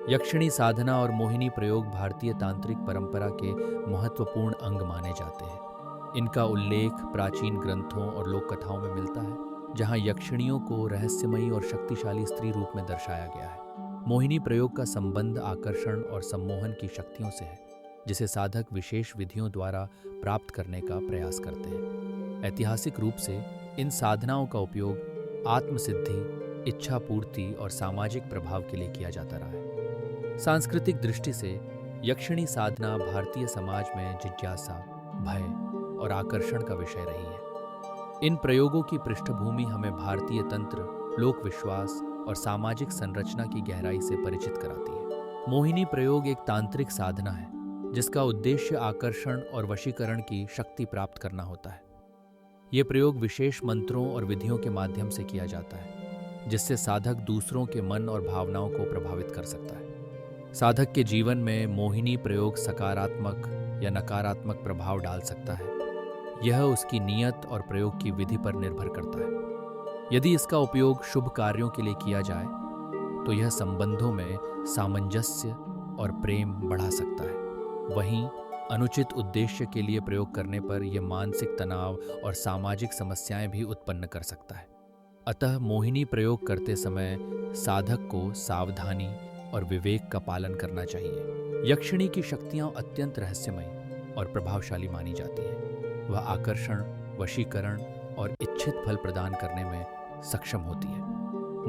यक्षिणी साधना और मोहिनी प्रयोग भारतीय तांत्रिक परंपरा के महत्वपूर्ण अंग माने जाते हैं। इनका उल्लेख प्राचीन ग्रंथों और लोक कथाओं में मिलता है, जहां यक्षिणियों को रहस्यमयी और शक्तिशाली स्त्री रूप में दर्शाया गया है। मोहिनी प्रयोग का संबंध आकर्षण और सम्मोहन की शक्तियों से है, जिसे साधक विशेष विधियों द्वारा प्राप्त करने का प्रयास करते हैं। ऐतिहासिक रूप से इन साधनाओं का उपयोग आत्मसिद्धि, इच्छा पूर्ति और सामाजिक प्रभाव के लिए किया जाता रहा है। सांस्कृतिक दृष्टि से यक्षिणी साधना भारतीय समाज में जिज्ञासा, भय और आकर्षण का विषय रही है। इन प्रयोगों की पृष्ठभूमि हमें भारतीय तंत्र, लोक विश्वास और सामाजिक संरचना की गहराई से परिचित कराती है। मोहिनी प्रयोग एक तांत्रिक साधना है, जिसका उद्देश्य आकर्षण और वशीकरण की शक्ति प्राप्त करना होता है। ये प्रयोग विशेष मंत्रों और विधियों के माध्यम से किया जाता है, जिससे साधक दूसरों के मन और भावनाओं को प्रभावित कर सकता है। साधक के जीवन में मोहिनी प्रयोग सकारात्मक या नकारात्मक प्रभाव डाल सकता है। यह उसकी नियत और प्रयोग की विधि पर निर्भर करता है। यदि इसका उपयोग शुभ कार्यों के लिए किया जाए, तो यह संबंधों में सामंजस्य और प्रेम बढ़ा सकता है। वहीं अनुचित उद्देश्य के लिए प्रयोग करने पर यह मानसिक तनाव और सामाजिक समस्याएं भी उत्पन्न कर सकता है। अतः मोहिनी प्रयोग करते समय साधक को सावधानी और विवेक का पालन करना चाहिए। यक्षिणी की शक्तियां अत्यंत रहस्यमयी और प्रभावशाली मानी जाती हैं। वह आकर्षण, वशीकरण और इच्छित फल प्रदान करने में सक्षम होती है।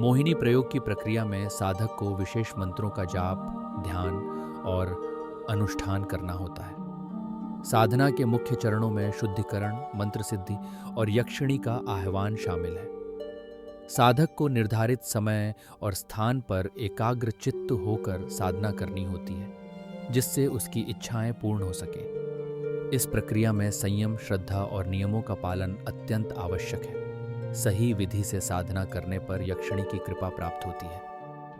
मोहिनी प्रयोग की प्रक्रिया में साधक को विशेष मंत्रों का जाप, ध्यान और अनुष्ठान करना होता है। साधना के मुख्य चरणों में शुद्धिकरण, मंत्र सिद्धि और यक्षिणी का आह्वान शामिल है। साधक को निर्धारित समय और स्थान पर एकाग्र चित्त होकर साधना करनी होती है, जिससे उसकी इच्छाएं पूर्ण हो सके। इस प्रक्रिया में संयम, श्रद्धा और नियमों का पालन अत्यंत आवश्यक है। सही विधि से साधना करने पर यक्षिणी की कृपा प्राप्त होती है,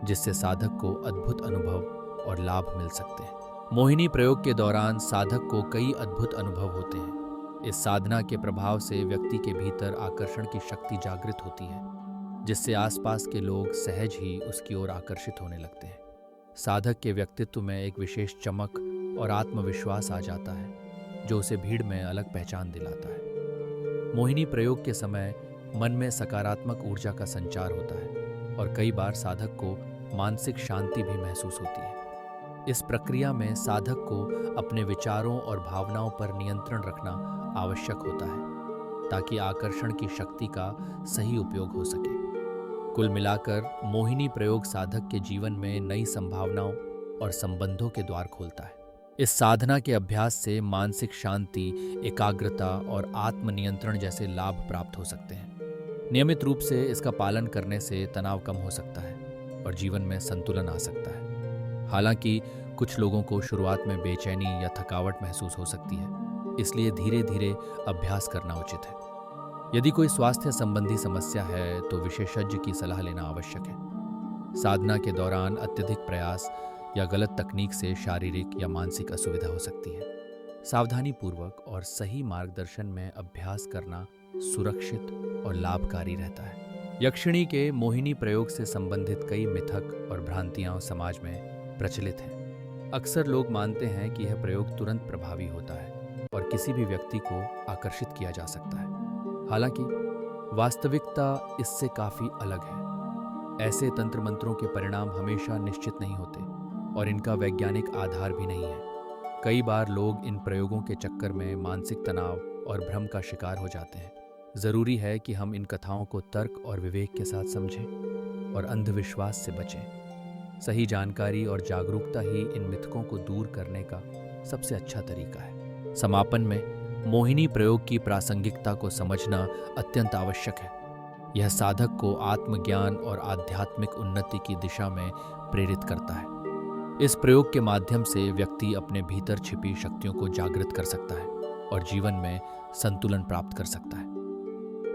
जिससे साधक को अद्भुत अनुभव और लाभ मिल सकते हैं। मोहिनी प्रयोग के दौरान साधक को कई अद्भुत अनुभव होते हैं। इस साधना के प्रभाव से व्यक्ति के भीतर आकर्षण की शक्ति जागृत होती है, जिससे आसपास के लोग सहज ही उसकी ओर आकर्षित होने लगते हैं। साधक के व्यक्तित्व में एक विशेष चमक और आत्मविश्वास आ जाता है, जो उसे भीड़ में अलग पहचान दिलाता है। मोहिनी प्रयोग के समय मन में सकारात्मक ऊर्जा का संचार होता है और कई बार साधक को मानसिक शांति भी महसूस होती है। इस प्रक्रिया में साधक को अपने विचारों और भावनाओं पर नियंत्रण रखना आवश्यक होता है, ताकि आकर्षण की शक्ति का सही उपयोग हो सके। कुल मिलाकर मोहिनी प्रयोग साधक के जीवन में नई संभावनाओं और संबंधों के द्वार खोलता है। इस साधना के अभ्यास से मानसिक शांति, एकाग्रता और आत्मनियंत्रण जैसे लाभ प्राप्त हो सकते हैं। नियमित रूप से इसका पालन करने से तनाव कम हो सकता है और जीवन में संतुलन आ सकता है। हालांकि कुछ लोगों को शुरुआत में बेचैनी या थकावट महसूस हो सकती है, इसलिए धीरे धीरे अभ्यास करना उचित है। यदि कोई स्वास्थ्य संबंधी समस्या है तो विशेषज्ञ की सलाह लेना आवश्यक है। साधना के दौरान अत्यधिक प्रयास या गलत तकनीक से शारीरिक या मानसिक असुविधा हो सकती है। सावधानी पूर्वक और सही मार्गदर्शन में अभ्यास करना सुरक्षित और लाभकारी रहता है। यक्षिणी के मोहिनी प्रयोग से संबंधित कई मिथक और भ्रांतियां समाज में प्रचलित हैं। अक्सर लोग मानते हैं कि यह प्रयोग तुरंत प्रभावी होता है और किसी भी व्यक्ति को आकर्षित किया जा सकता है। हालांकि वास्तविकता इससे काफी अलग है। ऐसे तंत्र मंत्रों के परिणाम हमेशा निश्चित नहीं होते और इनका वैज्ञानिक आधार भी नहीं है। कई बार लोग इन प्रयोगों के चक्कर में मानसिक तनाव और भ्रम का शिकार हो जाते हैं। जरूरी है कि हम इन कथाओं को तर्क और विवेक के साथ समझें और अंधविश्वास से बचें। सही जानकारी और जागरूकता ही इन मिथकों को दूर करने का सबसे अच्छा तरीका है। समापन में मोहिनी प्रयोग की प्रासंगिकता को समझना अत्यंत आवश्यक है। यह साधक को आत्मज्ञान और आध्यात्मिक उन्नति की दिशा में प्रेरित करता है। इस प्रयोग के माध्यम से व्यक्ति अपने भीतर छिपी शक्तियों को जागृत कर सकता है और जीवन में संतुलन प्राप्त कर सकता है।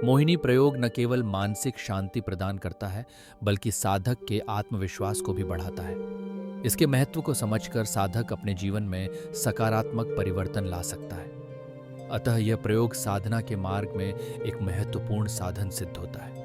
मोहिनी प्रयोग न केवल मानसिक शांति प्रदान करता है, बल्कि साधक के आत्मविश्वास को भी बढ़ाता है। इसके महत्व को समझकर साधक अपने जीवन में सकारात्मक परिवर्तन ला सकता है। अतः यह प्रयोग साधना के मार्ग में एक महत्वपूर्ण साधन सिद्ध होता है।